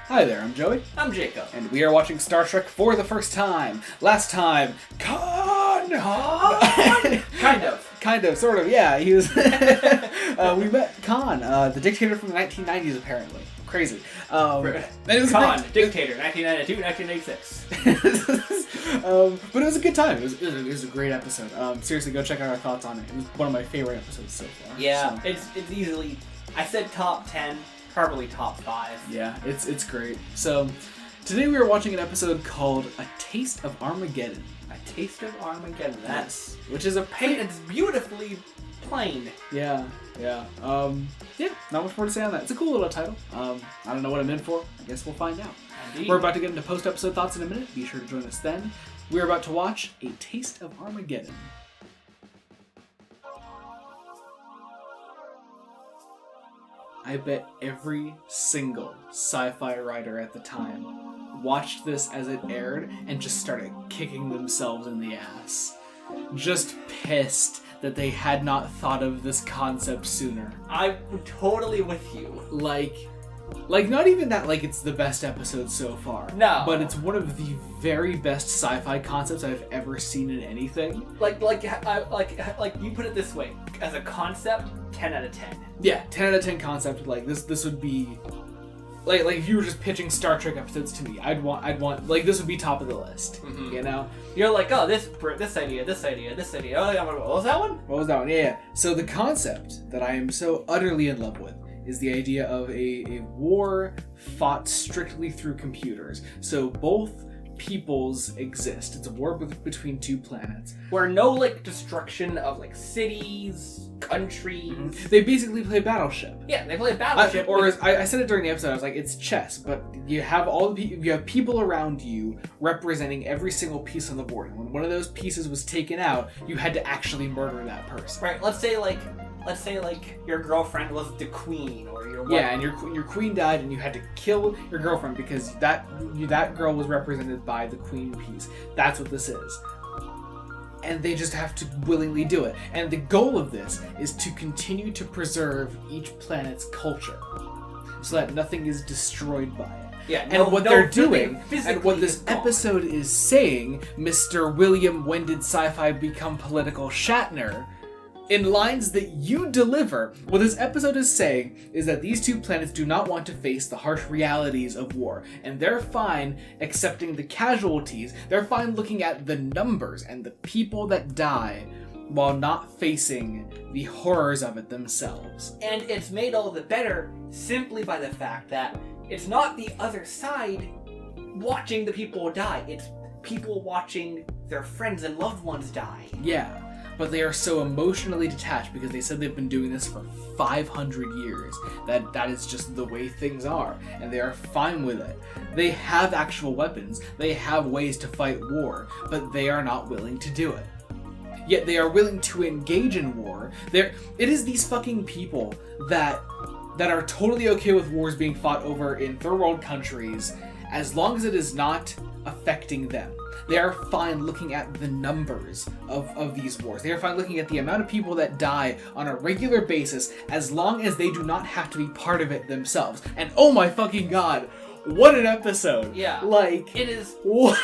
Hi there, I'm Joey. I'm Jacob. And we are watching Star Trek for the first time. Last time, Khan! Kind of, sort of, yeah. He was. We met Khan, the dictator from the 1990s, apparently. Crazy. It was Khan, dictator, 1992, 1986. But it was a good time. It was a great episode. Seriously, go check out our thoughts on it. It was one of my favorite episodes so far. Yeah, so. It's easily, I said top 10, probably top 5. Yeah, it's great. So, today we are watching an episode called A Taste of Armageddon. A Taste of Armageddon. That's which is a it's beautifully plain. Yeah. Not much more to say on that. It's a cool little title. I don't know what I'm in for. I guess we'll find out. Indeed. We're about to get into post-episode thoughts in a minute. Be sure to join us then. We're about to watch A Taste of Armageddon. I bet every single sci-fi writer at the time watched this as it aired and just started kicking themselves in the ass. Just pissed that they had not thought of this concept sooner. I'm totally with you. Like not even that like it's the best episode so far. No. But it's one of the very best sci-fi concepts I've ever seen in anything. Like you put it this way, as a concept, 10 out of 10. Yeah, 10 out of 10 concept. Like this would be like if you were just pitching Star Trek episodes to me, I'd want like this would be top of the list. Mm-hmm. You know? You're like, oh, this idea. Oh, what was that one? What was that one? Yeah. So the concept that I am so utterly in love with is the idea of a war fought strictly through computers. So both peoples exist. It's a war between two planets. Where no, like, destruction of, like, cities, countries. Mm-hmm. They basically play Battleship. Yeah, they play Battleship. I said it during the episode, I was like, it's chess, but you have you have people around you representing every single piece on the board. And when one of those pieces was taken out, you had to actually murder that person. Right, let's say your girlfriend was the queen, or your wife. Yeah, and your queen died, and you had to kill your girlfriend because that girl was represented by the queen piece. That's what this is. And they just have to willingly do it. And the goal of this is to continue to preserve each planet's culture so that nothing is destroyed by it. Yeah, and what they're doing, and what this episode is saying, Mr. William When Did Sci-Fi Become Political Shatner, in lines that you deliver, what this episode is saying is that these two planets do not want to face the harsh realities of war, and they're fine accepting the casualties, they're fine looking at the numbers and the people that die while not facing the horrors of it themselves. And it's made all the better simply by the fact that it's not the other side watching the people die, it's people watching their friends and loved ones die. Yeah. But they are so emotionally detached because they said they've been doing this for 500 years. That is just the way things are, and they are fine with it. They have actual weapons, they have ways to fight war, but they are not willing to do it. Yet they are willing to engage in war. It is these fucking people that are totally okay with wars being fought over in third world countries as long as it is not affecting them. They are fine looking at the numbers of these wars. They are fine looking at the amount of people that die on a regular basis as long as they do not have to be part of it themselves. And oh my fucking god, what an episode! Yeah. Like, it is. What?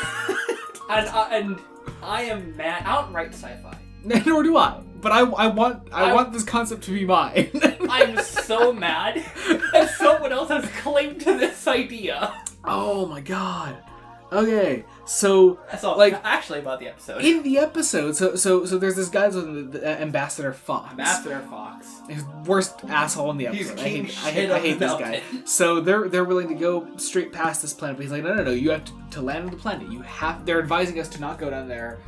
And I am mad. I don't write sci-fi. Nor do I. But I want this concept to be mine. I'm so mad that someone else has claimed to this idea. Oh my god. Okay, so like actually about the episode. In the episode, so there's this guy, Ambassador Fox. Ambassador Fox. He's worst asshole in the episode. I hate this guy. It. So they're willing to go straight past this planet, but he's like, no, you have to land on the planet. They're advising us to not go down there.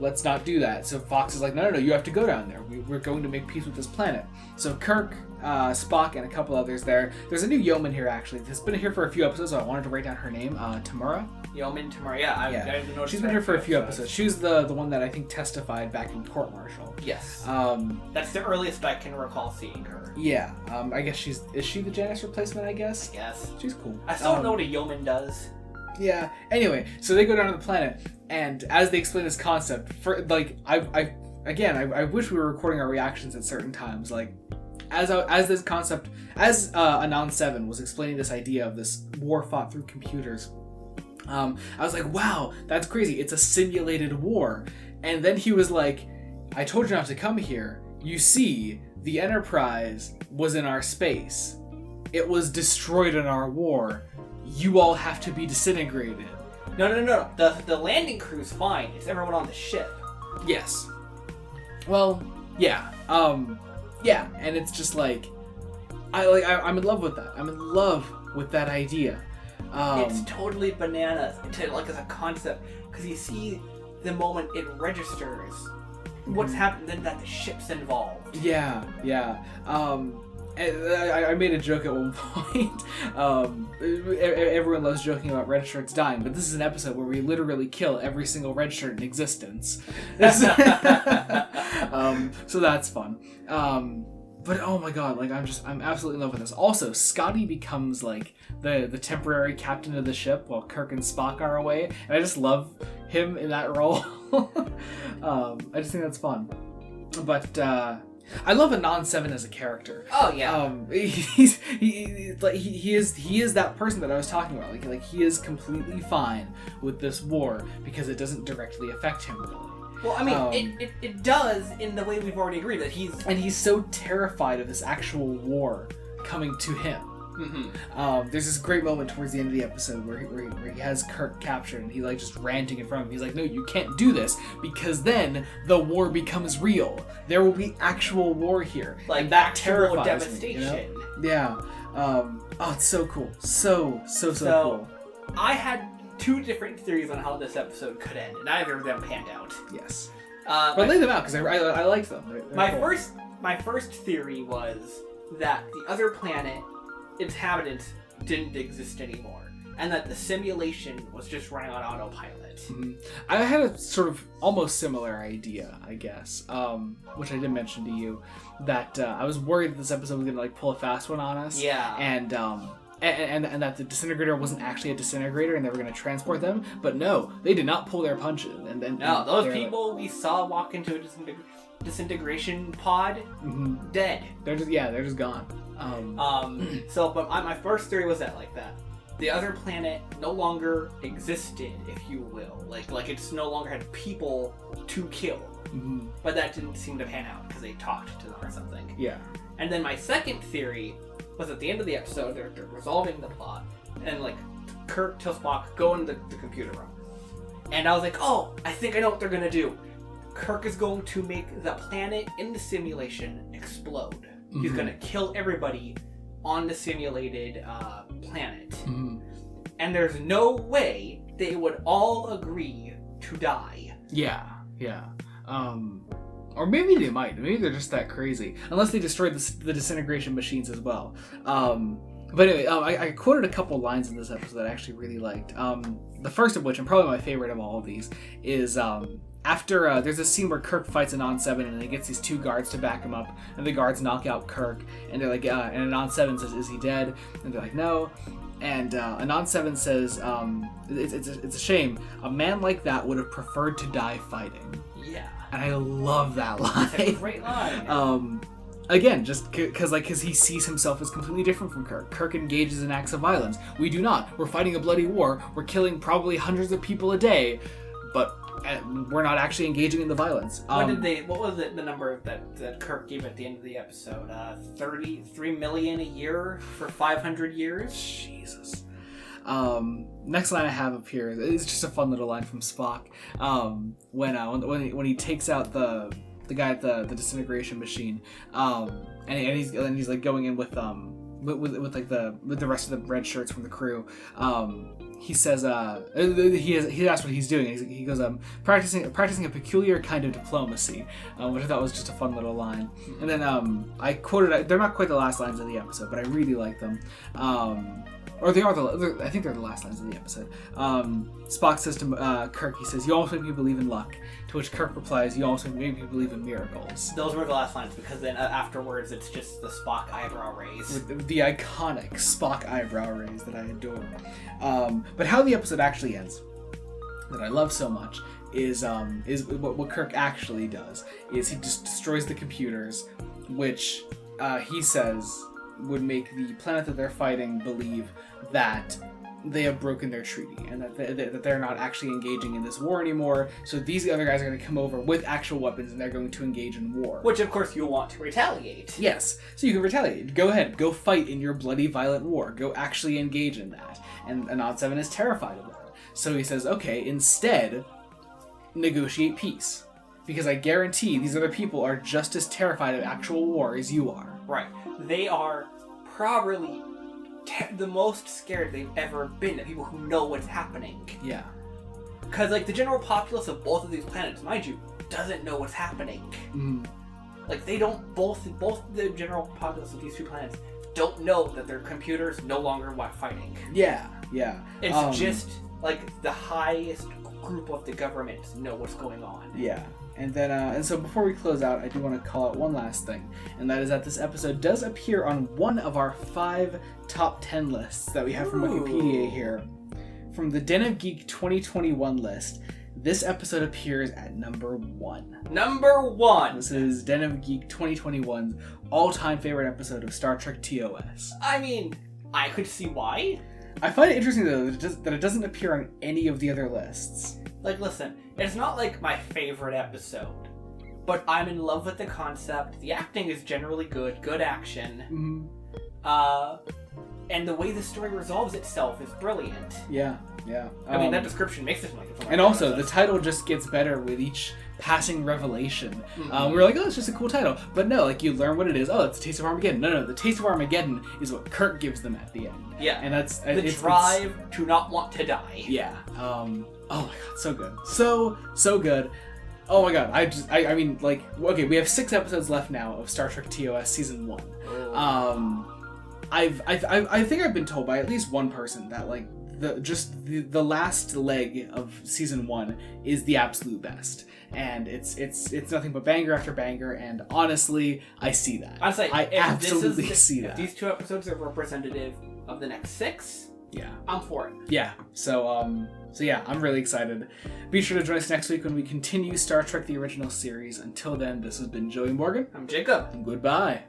Let's not do that. So Fox is like, no, you have to go down there. We're going to make peace with this planet. So Kirk, Spock, and a couple others there. There's a new yeoman here, actually. She's been here for a few episodes, so I wanted to write down her name. Tamura. Yeoman Tamura, yeah. I She's been here for a few episodes. She was the one that I think testified back in court martial. Yes. That's the earliest I can recall seeing her. Yeah. I guess is she the Janice replacement, I guess? Yes. She's cool. I still don't know what a yeoman does. Yeah. Anyway, so they go down to the planet, and as they explain this concept, I wish we were recording our reactions at certain times. Like, as this concept, as Anon 7 was explaining this idea of this war fought through computers, I was like, wow, that's crazy. It's a simulated war. And then he was like, I told you not to come here. You see, the Enterprise was in our space. It was destroyed in our war. You all have to be disintegrated. No. The landing crew's fine. It's everyone on the ship. Yes. Well, yeah. Yeah, and it's just like, I'm in love with that. I'm in love with that idea. It's totally bananas as a concept, because you see the moment it registers what's happened, then that the ship's involved. Yeah. And I made a joke at one point. Everyone loves joking about red shirts dying, but this is an episode where we literally kill every single red shirt in existence. So that's fun. But oh my god, like I'm absolutely in love with this. Also, Scotty becomes like the temporary captain of the ship while Kirk and Spock are away, and I just love him in that role. I just think that's fun. But I love Anon 7 as a character. Oh yeah. He is that person that I was talking about. Like he is completely fine with this war because it doesn't directly affect him really. Well, I mean, it does in the way we've already agreed that he's so terrified of this actual war coming to him. Mm-hmm. There's this great moment towards the end of the episode where he has Kirk captured and he like just ranting in front of him. He's like, no, you can't do this because then the war becomes real. There will be actual war here. Like and that actual terrifies devastation. Me, you know? Yeah. Oh, it's so cool. So cool. I had 2 different theories on how this episode could end, and neither of them panned out. Yes. But lay them out because I liked them. My first theory was that the other planet inhabitants didn't exist anymore, and that the simulation was just running on autopilot. Mm-hmm. I had a sort of almost similar idea, I guess, which I did mention to you, that I was worried that this episode was gonna like pull a fast one on us. Yeah. And that the disintegrator wasn't actually a disintegrator and they were going to transport them, but no, they did not pull their punches. And then those people we saw walk into a disintegration pod, dead. They're just gone. But my first theory was that the other planet no longer existed, if you will, like it's no longer had people to kill. Mm-hmm. But that didn't seem to pan out because they talked to them or something. Yeah. And then my second theory was at the end of the episode, they're resolving the plot, and Kirk tells Spock, go in the computer room. And I was like, oh, I think I know what they're gonna do. Kirk is going to make the planet in the simulation explode. Mm-hmm. He's gonna kill everybody on the simulated planet. Mm-hmm. And there's no way they would all agree to die. Yeah. Or maybe they might. Maybe they're just that crazy. Unless they destroyed the disintegration machines as well. But anyway, I quoted a couple lines in this episode that I actually really liked. The first of which, and probably my favorite of all of these, is after there's a scene where Kirk fights Anon 7 and he gets these 2 guards to back him up, and the guards knock out Kirk, and they're like, and Anon 7 says, is he dead? And they're like, no. And Anon 7 says, it's a shame. A man like that would have preferred to die fighting. Yeah. And I love that line. It's a great line. Again, just because he sees himself as completely different from Kirk. Kirk engages in acts of violence. We do not. We're fighting a bloody war. We're killing probably hundreds of people a day, but we're not actually engaging in the violence. What was the number that Kirk gave at the end of the episode? 33 million a year for 500 years? Jesus. Next line I have up here is just a fun little line from Spock. When he takes out the guy at the disintegration machine, and he's like going in with the rest of the red shirts from the crew. He says he asked what he's doing. He goes practicing a peculiar kind of diplomacy, which I thought was just a fun little line. And then I quoted, they're not quite the last lines of the episode, but I really like them. Or they are I think they're the last lines of the episode. Spock says to Kirk, he says, "You almost make me believe in luck." To which Kirk replies, "You almost make me believe in miracles." Those were the last lines, because then afterwards it's just the Spock eyebrow raise. With the iconic Spock eyebrow raise that I adore. But how the episode actually ends, that I love so much, is what Kirk actually does. Is he just destroys the computers, which he says, would make the planet that they're fighting believe that they have broken their treaty and that they're not actually engaging in this war anymore. So these other guys are going to come over with actual weapons and they're going to engage in war. Which, of course, you'll want to retaliate. Yes. So you can retaliate. Go ahead. Go fight in your bloody, violent war. Go actually engage in that. And Anod 7 is terrified of that. So he says, okay, instead, negotiate peace. Because I guarantee these other people are just as terrified of actual war as you are. Right. They are probably the most scared they've ever been, the people who know what's happening. Yeah. Because, like, the general populace of both of these planets, mind you, doesn't know what's happening. Mm. Like, they don't, both the general populace of these two planets don't know that their computers no longer want fighting. Yeah, yeah. It's just, like, the highest group of the government know what's going on. Yeah. And then, and so before we close out, I do want to call out one last thing, and that is that this episode does appear on one of our 5 top 10 lists that we have from Wikipedia here. From the Den of Geek 2021 list, this episode appears at number 1. Number 1! This is Den of Geek 2021's all-time favorite episode of Star Trek TOS. I mean, I could see why. I find it interesting, though, that it doesn't appear on any of the other lists. Like, listen, it's not like my favorite episode, but I'm in love with the concept. The acting is generally good action. Mm-hmm. And the way the story resolves itself is brilliant. Yeah, yeah. I mean, that description makes it like it's and also, the title just gets better with each passing revelation. Mm-hmm. We're like, oh, it's just a cool title. But no, like, you learn what it is. Oh, it's the Taste of Armageddon. No, the Taste of Armageddon is what Kirk gives them at the end. Yeah. And that's... the drive to not want to die. Yeah. Oh my god, so good. So good. Oh my god, I mean, like, okay, we have 6 episodes left now of Star Trek TOS Season 1. Oh. I think I've been told by at least one person that, like, the last leg of Season 1 is the absolute best. And it's nothing but banger after banger, and honestly, I see that. Honestly, I absolutely see that. If these 2 episodes are representative of the next 6, yeah, I'm for it. Yeah. So yeah, I'm really excited. Be sure to join us next week when we continue Star Trek the Original Series. Until then, this has been Joey Morgan. I'm Jacob. And goodbye.